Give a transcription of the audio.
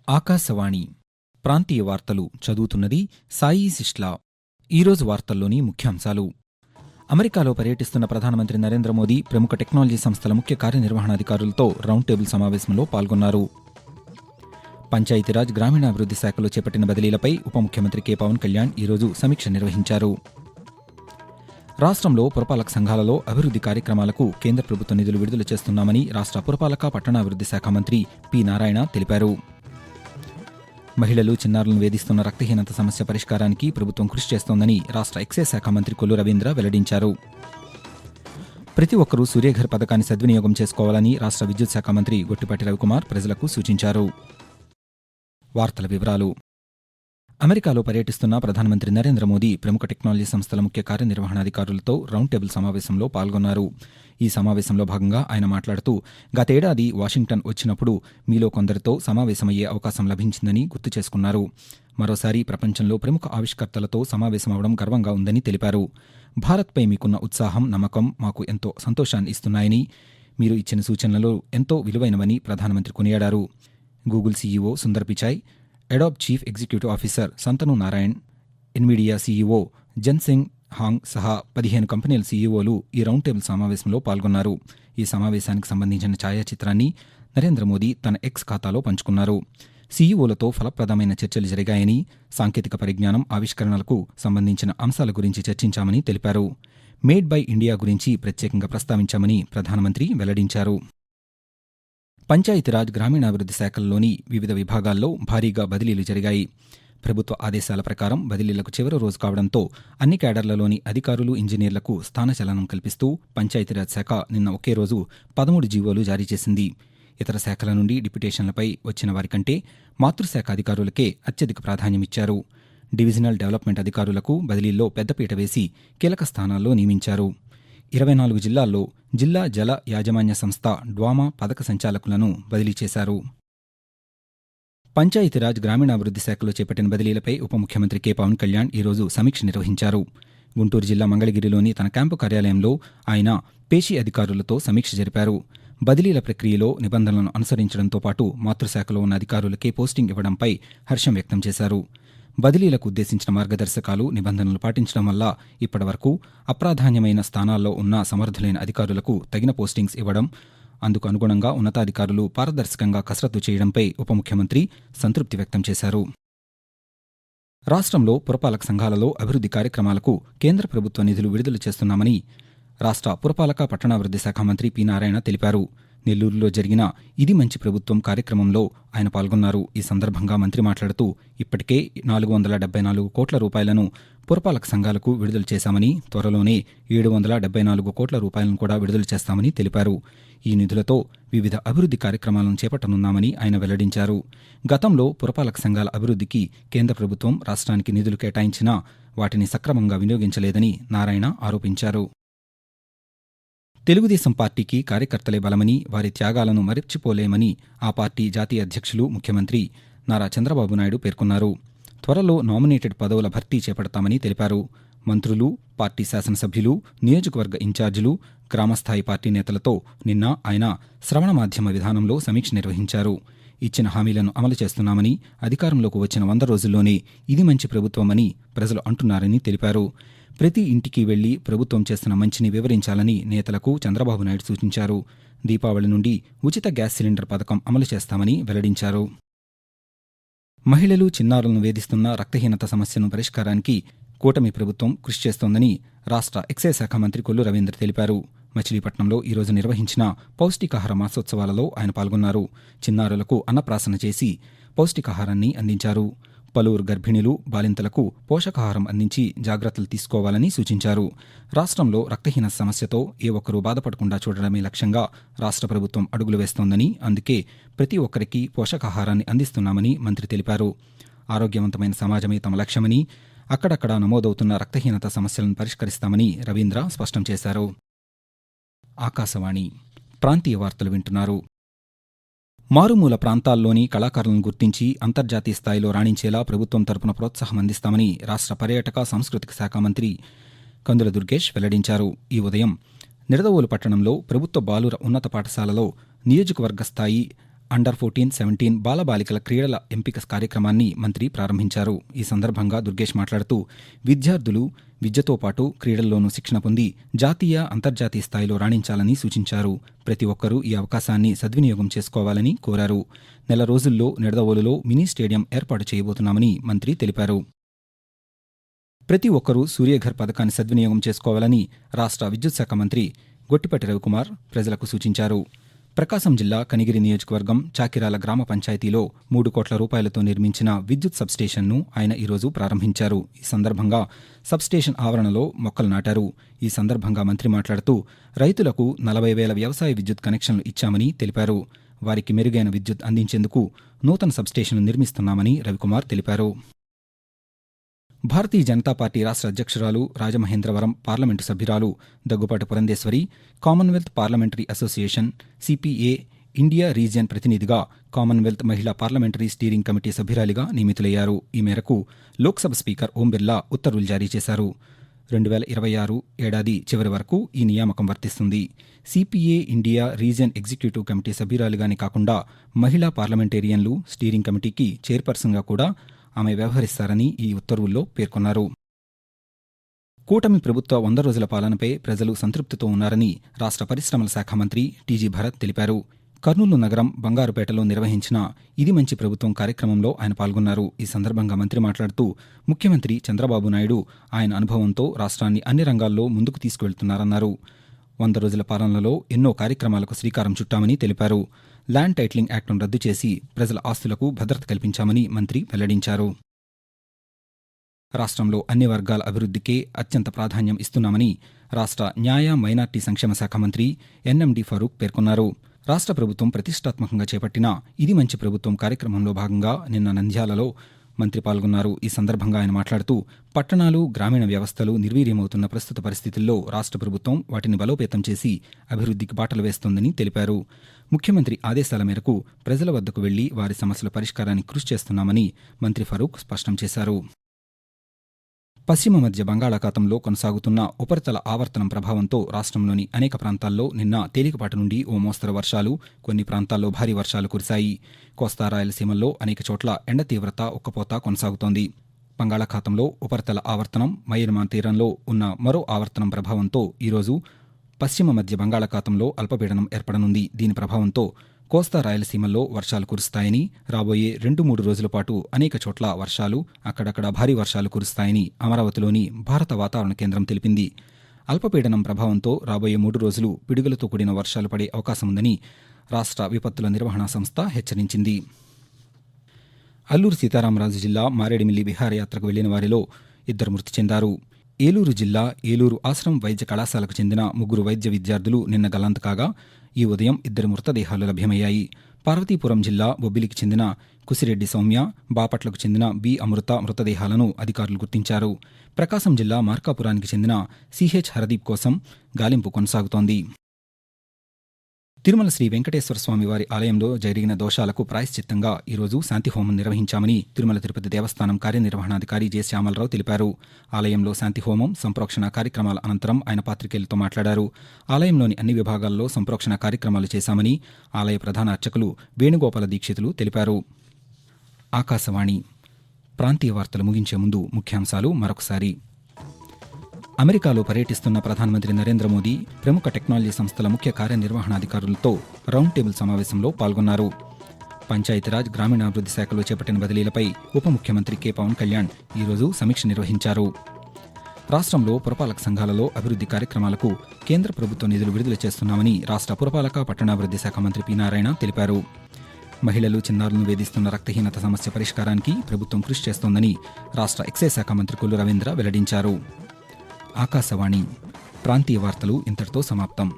ఆకాశవాణి ప్రాంతీయ వార్తలు చదువుతున్నది సాయి సిస్లా. ఈరోజు వార్తల్లోని ముఖ్యాంశాలు. అమెరికాలో పర్యటిస్తున్న ప్రధానమంత్రి నరేంద్ర మోదీ ప్రముఖ టెక్నాలజీ సంస్థల ముఖ్య కార్యనిర్వహణాధికారులతో రౌండ్ టేబుల్ సమావేశంలో పాల్గొన్నారు. పంచాయతీరాజ్ గ్రామీణాభివృద్ధి శాఖలో చేపట్టిన బదిలీలపై ఉప ముఖ్యమంత్రి కె పవన్ కళ్యాణ్ ఈరోజు సమీక్ష నిర్వహించారు. రాష్ట్రంలో పురపాలక సంఘాలలో అభివృద్ధి కార్యక్రమాలకు కేంద్ర ప్రభుత్వ నిధులు విడుదల చేస్తున్నామని రాష్ట్ర పురపాలక పట్టణాభివృద్ధి శాఖ మంత్రి పి నారాయణ తెలిపారు. మహిళలు, చిన్నారులను వేధిస్తున్న రక్తహీనత సమస్య పరిష్కారానికి ప్రభుత్వం కృషి చేస్తోందని రాష్ట్ర ఎక్సైజ్ శాఖ మంత్రి కొల్లు రవీంద్ర వెల్లడించారు. ప్రతి ఒక్కరూ సూర్యఘర్ పథకాన్ని సద్వినియోగం చేసుకోవాలని రాష్ట్ర విద్యుత్ శాఖ మంత్రి గొట్టిపాటి రవికుమార్ ప్రజలకు సూచించారు. వార్తల వివరాలు. అమెరికాలో పర్యటిస్తున్న ప్రధానమంత్రి నరేంద్ర మోదీ ప్రముఖ టెక్నాలజీ సంస్థల ముఖ్య కార్యనిర్వహణాధికారులతో రౌండ్ టేబుల్ సమావేశంలో పాల్గొన్నారు. ఈ సమావేశంలో భాగంగా ఆయన మాట్లాడుతూ, గతేడాది వాషింగ్టన్ వచ్చినప్పుడు మీలో కొందరితో సమావేశమయ్యే అవకాశం లభించిందని గుర్తు చేసుకున్నారు. మరోసారి ప్రపంచంలో ప్రముఖ ఆవిష్కర్తలతో సమావేశమవడం గర్వంగా ఉందని తెలిపారు. భారత్పై మీకున్న ఉత్సాహం, నమ్మకం మాకు ఎంతో సంతోషాన్ని ఇస్తున్నాయని, మీరు ఇచ్చిన సూచనలు ఎంతో విలువైనవని ప్రధానమంత్రి కొనియాడారు. Google CEO Sundar Pichai, Adobe chief executive officer Shantanu Narayen, Nvidia CEO Jensen Huang సహా 15 కంపెనీల సీఈఓలు ఈ రౌండ్ టేబుల్ సమావేశంలో పాల్గొన్నారు. ఈ సమావేశానికి సంబంధించిన ఛాయాచిత్రాన్ని నరేంద్ర మోదీ తన ఎక్స్ ఖాతాలో పంచుకున్నారు. సీఈఓలతో ఫలప్రదమైన చర్చలు జరిగాయని, సాంకేతిక పరిజ్ఞానం, ఆవిష్కరణలకు సంబంధించిన అంశాల గురించి చర్చించామని తెలిపారు. మేడ్ బై ఇండియా గురించి ప్రత్యేకంగా ప్రస్తావించామని ప్రధానమంత్రి వెల్లడించారు. పంచాయతీరాజ్ గ్రామీణాభివృద్ధి శాఖల్లోని వివిధ విభాగాల్లో భారీగా బదిలీలు జరిగాయి. ప్రభుత్వ ఆదేశాల ప్రకారం బదిలీలకు చివరి రోజు కావడంతో అన్ని క్యాడర్లలోని అధికారులు, ఇంజనీర్లకు స్థానచలనం కల్పిస్తూ పంచాయతీరాజ్ శాఖ నిన్న ఒకే రోజు 13 జీవోలు జారీ చేసింది. ఇతర శాఖల నుండి డిప్యుటేషన్లపై వచ్చిన వారికంటే మాతృశాఖ అధికారులకే అత్యధిక ప్రాధాన్యమిచ్చారు. డివిజనల్ డెవలప్మెంట్ అధికారులకు బదిలీల్లో పెద్దపీట వేసి కీలక స్థానాల్లో నియమించారు. 24 జిల్లాల్లో జిల్లా జల యాజమాన్య సంస్థ డ్వామా పథక సంచాలకులను బదిలీ చేశారు. పంచాయతీరాజ్ గ్రామీణాభివృద్ధి శాఖలో చేపట్టిన బదిలీలపై ఉప ముఖ్యమంత్రి కె పవన్ కళ్యాణ్ ఈరోజు సమీక్ష నిర్వహించారు. గుంటూరు జిల్లా మంగళగిరిలోని తన క్యాంపు కార్యాలయంలో ఆయన పేషీ అధికారులతో సమీక్ష జరిపారు. బదిలీల ప్రక్రియలో నిబంధనలను అనుసరించడంతో పాటు మాతృశాఖలో ఉన్న అధికారులకే పోస్టింగ్ ఇవ్వడంపై హర్షం వ్యక్తం చేశారు. బదిలీలకు ఉద్దేశించిన మార్గదర్శకాలు, నిబంధనలు పాటించడం వల్ల ఇప్పటివరకు అప్రాధాన్యమైన స్థానాల్లో ఉన్న సమర్థులైన అధికారులకు తగిన పోస్టింగ్స్ ఇవ్వడం, అందుకు అనుగుణంగా ఉన్నతాధికారులు పారదర్శకంగా కసరత్తు చేయడంపై ఉప ముఖ్యమంత్రి సంతృప్తి వ్యక్తం చేశారు. రాష్ట్రంలో పురపాలక సంఘాలలో అభివృద్ధి కార్యక్రమాలకు కేంద్ర ప్రభుత్వ నిధులు విడుదల చేస్తున్నామని రాష్ట్ర పురపాలక పట్టణాభివృద్ధి శాఖ మంత్రి పి నారాయణ తెలిపారు. నెల్లూరులో జరిగిన ఇది మంచి ప్రభుత్వం కార్యక్రమంలో ఆయన పాల్గొన్నారు. ఈ సందర్భంగా మంత్రి మాట్లాడుతూ, ఇప్పటికే 474 కోట్ల రూపాయలను పురపాలక సంఘాలకు విడుదల చేశామని, త్వరలోనే 774 కోట్ల రూపాయలను కూడా విడుదల చేస్తామని తెలిపారు. ఈ నిధులతో వివిధ అభివృద్ధి కార్యక్రమాలను చేపట్టనున్నామని ఆయన వెల్లడించారు. గతంలో పురపాలక సంఘాల అభివృద్ధికి కేంద్ర ప్రభుత్వం రాష్ట్రానికి నిధులు కేటాయించినా వాటిని సక్రమంగా వినియోగించలేదని నారాయణ ఆరోపించారు. తెలుగుదేశం పార్టీకి కార్యకర్తలే బలమని, వారి త్యాగాలను మరిచిపోలేమని ఆ పార్టీ జాతీయ అధ్యక్షులు, ముఖ్యమంత్రి నారా చంద్రబాబు నాయుడు పేర్కొన్నారు. త్వరలో నామినేటెడ్ పదవుల భర్తీ చేపడతామని తెలిపారు. మంత్రులు, పార్టీ శాసనసభ్యులు, నియోజకవర్గ ఇన్ఛార్జీలు, గ్రామస్థాయి పార్టీ నేతలతో నిన్న ఆయన శ్రవణ మాధ్యమ విధానంలో సమీక్ష నిర్వహించారు. ఇచ్చిన హామీలను అమలు చేస్తున్నామని, అధికారంలోకి వచ్చిన 100 రోజుల్లోనే ఇది మంచి ప్రభుత్వమని ప్రజలు అంటున్నారని తెలిపారు. ప్రతి ఇంటికి వెళ్లి ప్రభుత్వం చేస్తున్న మంచిని వివరించాలని నేతలకు చంద్రబాబు నాయుడు సూచించారు. దీపావళి నుండి ఉచిత గ్యాస్ సిలిండర్ పథకం అమలు చేస్తామని వెల్లడించారు. మహిళలు, చిన్నారులను వేధిస్తున్న రక్తహీనత సమస్యను పరిష్కారానికి కూటమి ప్రభుత్వం కృషి చేస్తోందని రాష్ట్ర ఎక్సైజ్ శాఖ మంత్రి కొల్లు రవీంద్ర తెలిపారు. మచిలీపట్నంలో ఈరోజు నిర్వహించిన పౌష్టికాహార మాసోత్సవాలలో ఆయన పాల్గొన్నారు. చిన్నారులకు అన్నప్రాసన చేసి పౌష్టికాహారాన్ని అందించారు. పలువురు గర్భిణీలు, బాలింతలకు పోషకాహారం అందించి జాగ్రత్తలు తీసుకోవాలని సూచించారు. రాష్ట్రంలో రక్తహీనత సమస్యతో ఏ ఒక్కరూ బాధపడకుండా చూడడమే లక్ష్యంగా రాష్ట్ర ప్రభుత్వం అడుగులు వేస్తోందని, అందుకే ప్రతి ఒక్కరికి పోషకాహారాన్ని అందిస్తున్నామని మంత్రి తెలిపారు. ఆరోగ్యవంతమైన సమాజమే తమ లక్ష్యమని, అక్కడక్కడ నమోదవుతున్న రక్తహీనత సమస్యలను పరిష్కరిస్తామని రవీంద్ర స్పష్టం చేశారు. ఆకాశవాణి ప్రాంతీయ వార్తలు వింటున్నారు. మారుమూల ప్రాంతాల్లోని కళాకారులను గుర్తించి అంతర్జాతీయ స్థాయిలో రాణించేలా ప్రభుత్వం తరపున ప్రోత్సాహం అందిస్తామని రాష్ట్ర పర్యాటక, సాంస్కృతిక శాఖ మంత్రి కందుల దుర్గేష్ వెల్లడించారు. ఈ ఉదయం నిడదవోలు పట్టణంలో ప్రభుత్వ బాలుర ఉన్నత పాఠశాలలో నియోజకవర్గ స్థాయి అండర్ 14-17 బాలబాలికల క్రీడల ఎంపిక కార్యక్రమాన్ని మంత్రి ప్రారంభించారు. ఈ సందర్భంగా దుర్గేష్ మాట్లాడుతూ విద్యార్థులు విద్యతో పాటు క్రీడల్లోనూ శిక్షణ పొంది జాతీయ, అంతర్జాతీయ స్థాయిలో రాణించాలని సూచించారు. ప్రతి ఒక్కరూ ఈ అవకాశాన్ని సద్వినియోగం చేసుకోవాలని కోరారు. నెల రోజుల్లో నిడదవోలులో మినీ స్టేడియం ఏర్పాటు చేయబోతున్నామని మంత్రి తెలిపారు. ప్రతి ఒక్కరూ సూర్యఘర్ పథకాన్ని సద్వినియోగం చేసుకోవాలని రాష్ట్ర విద్యుత్ శాఖ మంత్రి గొట్టిపాటి రవికుమార్ ప్రజలకు సూచించారు. ప్రకాశం జిల్లా కనిగిరి నియోజకవర్గం చాకిరాల గ్రామ పంచాయతీలో 3 కోట్ల రూపాయలతో నిర్మించిన విద్యుత్ సబ్స్టేషన్ను ఆయన ఈరోజు ప్రారంభించారు. ఈ సందర్భంగా సబ్స్టేషన్ ఆవరణలో మొక్కలు నాటారు. ఈ సందర్భంగా మంత్రి మాట్లాడుతూ రైతులకు 40,000 వ్యవసాయ విద్యుత్ కనెక్షన్లు ఇచ్చామని తెలిపారు. వారికి మెరుగైన విద్యుత్ అందించేందుకు నూతన సబ్స్టేషన్లు నిర్మిస్తున్నామని రవికుమార్ తెలిపారు. భారతీయ జనతా పార్టీ రాష్ట్ర అధ్యక్షురాలు, రాజమహేంద్రవరం పార్లమెంటు సభ్యురాలు Daggubati Purandeswari Commonwealth parliamentary association CPA India region ప్రతినిధిగా కామన్వెల్త్ మహిళా పార్లమెంటరీ స్టీరింగ్ కమిటీ సభ్యురాలిగా నియమితులయ్యారు. ఈ మేరకు లోక్సభ స్పీకర్ ఓం బిర్లా ఉత్తర్వులు జారీ చేశారు. 2026 ఏడాది చివరి వరకు ఈ నియామకం వర్తిస్తుంది. CPA India region executive committee సభ్యురాలిగానే కాకుండా మహిళా పార్లమెంటేరియన్లు స్టీరింగ్ కమిటీకి చైర్పర్సన్గా కూడా ఆమె వ్యవహరిస్తారని ఈ ఉత్తర్వుల్లో పేర్కొన్నారు. కూటమి ప్రభుత్వ 100 రోజుల పాలనపై ప్రజలు సంతృప్తితో ఉన్నారని రాష్ట్ర పరిశ్రమల శాఖ మంత్రి టీజీ భరత్ తెలిపారు. కర్నూలు నగరం బంగారుపేటలో నిర్వహించిన ఇది మంచి ప్రభుత్వం కార్యక్రమంలో ఆయన పాల్గొన్నారు. ఈ సందర్భంగా మంత్రి మాట్లాడుతూ ముఖ్యమంత్రి చంద్రబాబు నాయుడు ఆయన అనుభవంతో రాష్ట్రాన్ని అన్ని రంగాల్లో ముందుకు తీసుకువెళ్తున్నారన్నారు. 100 రోజుల పాలనలో ఎన్నో కార్యక్రమాలకు శ్రీకారం చుట్టామని తెలిపారు. ల్యాండ్ టైటిలింగ్ యాక్టును రద్దు చేసి ప్రజల ఆస్తులకు భద్రత కల్పించామని మంత్రి వెల్లడించారు. రాష్ట్రంలో అన్ని వర్గాల అభివృద్ధికే అత్యంత ప్రాధాన్యం ఇస్తున్నామని రాష్ట్ర న్యాయ, మైనార్టీ సంక్షేమ శాఖ మంత్రి ఎన్ఎండి ఫరూక్ పేర్కొన్నారు. రాష్ట్ర ప్రభుత్వం ప్రతిష్టాత్మకంగా చేపట్టిన ఇది మంచి ప్రభుత్వం కార్యక్రమంలో భాగంగా నిన్న నంద్యాలలో మంత్రి పాల్గొన్నారు. ఈ సందర్భంగా ఆయన మాట్లాడుతూ పట్టణాలు, గ్రామీణ వ్యవస్థలు నిర్వీర్యమవుతున్న ప్రస్తుత పరిస్థితుల్లో రాష్ట్ర ప్రభుత్వం వాటిని బలోపేతం చేసి అభివృద్ధికి బాటలు వేస్తోందని తెలిపారు. ముఖ్యమంత్రి ఆదేశాల మేరకు ప్రజల వద్దకు వెళ్లి వారి సమస్యల పరిష్కారానికి కృషి చేస్తున్నామని మంత్రి ఫరూక్ స్పష్టం చేశారు. పశ్చిమ మధ్య బంగాళాఖాతంలో కొనసాగుతున్న ఉపరితల ఆవర్తనం ప్రభావంతో రాష్ట్రంలోని అనేక ప్రాంతాల్లో నిన్న తేలికపాటి నుండి ఓ మోస్తరు వర్షాలు, కొన్ని ప్రాంతాల్లో భారీ వర్షాలు కురిశాయి. కోస్తా రాయలసీమల్లో అనేక చోట్ల ఎండ తీవ్రత ఉక్కపోత కొనసాగుతోంది. బంగాళాఖాతంలో ఉపరితల ఆవర్తనం, మయన్మార్ తీరంలో ఉన్న మరో ఆవర్తనం ప్రభావంతో ఈరోజు పశ్చిమ మధ్య బంగాళాఖాతంలో అల్పపీడనం ఏర్పడనుంది. దీని ప్రభావంతో కోస్తా రాయలసీమల్లో వర్షాలు కురుస్తాయని, రాబోయే 2-3 రోజుల పాటు అనేక చోట్ల వర్షాలు, అక్కడక్కడ భారీ వర్షాలు కురుస్తాయని అమరావతిలోని భారత వాతావరణ కేంద్రం తెలిపింది. అల్పపీడనం ప్రభావంతో రాబోయే 3 రోజులు పిడుగులతో కూడిన వర్షాలు పడే అవకాశం ఉందని రాష్ట్ర విపత్తుల నిర్వహణ సంస్థ హెచ్చరించింది. అల్లూరు సీతారామరాజు జిల్లా మారేడుమిల్లి విహారయాత్రకు వెళ్లిన వారిలో 2 మృతి చెందారు. ఏలూరు జిల్లా ఏలూరు ఆశ్రమం వైద్య కళాశాలకు చెందిన 3 వైద్య విద్యార్థులు నిన్న గల్లంతు కాగా ఈ ఉదయం 2 మృతదేహాలు లభ్యమయ్యాయి. పార్వతీపురం జిల్లా బొబ్బిలికి చెందిన కుసిరెడ్డి సౌమ్య, బాపట్లకు చెందిన బి అమృత మృతదేహాలను అధికారులు గుర్తించారు. ప్రకాశం జిల్లా మార్కాపురానికి చెందిన సిహెచ్ హరదీప్ కోసం గాలింపు కొనసాగుతోంది. తిరుమల శ్రీ వెంకటేశ్వర స్వామి వారి ఆలయంలో జరిగిన దోషాలకు ప్రాయశ్చిత్తంగా ఈరోజు శాంతిహోమం నిర్వహించామని తిరుమల తిరుపతి దేవస్థానం కార్యనిర్వహణాధికారి జె శ్యామలరావు తెలిపారు. ఆలయంలో శాంతిహోమం, సంప్రోక్షణ కార్యక్రమాల అనంతరం ఆయన పాత్రికేయులతో మాట్లాడారు. ఆలయంలోని అన్ని విభాగాల్లో సంప్రోక్షణ కార్యక్రమాలు చేశామని ఆలయ ప్రధాన అర్చకులు వేణుగోపాల దీక్షితులు తెలిపారు. ఆకాశవాణి ప్రాంతీయ వార్తలు ముగించే ముందు ముఖ్యాంశాలు మరొకసారి. అమెరికాలో పర్యటిస్తున్న ప్రధానమంత్రి నరేంద్ర మోదీ ప్రముఖ టెక్నాలజీ సంస్థల ముఖ్య కార్యనిర్వహణాధికారులతో రౌండ్ టేబుల్ సమావేశంలో పాల్గొన్నారు. పంచాయతీరాజ్, గ్రామీణాభివృద్ధి శాఖలో చేపట్టిన బదిలీలపై ఉప ముఖ్యమంత్రి కె పవన్ కళ్యాణ్ ఈరోజు సమీక్ష నిర్వహించారు. రాష్ట్రంలో పురపాలక సంఘాలలో అభివృద్ధి కార్యక్రమాలకు కేంద్ర ప్రభుత్వ నిధులు విడుదల చేస్తున్నామని రాష్ట్ర పురపాలక, పట్టణాభివృద్ధి శాఖ మంత్రి పి నారాయణ తెలిపారు. మహిళలు, చిన్నారులను వేధిస్తున్న రక్తహీనత సమస్య పరిష్కారానికి ప్రభుత్వం కృషి చేస్తోందని రాష్ట్ర ఎక్సైజ్ శాఖ మంత్రి కొల్లు రవీంద్ర వెల్లడించారు. ఆకాశవాణి ప్రాంతీయ వార్తలు ఇంతటితో సమాప్తం.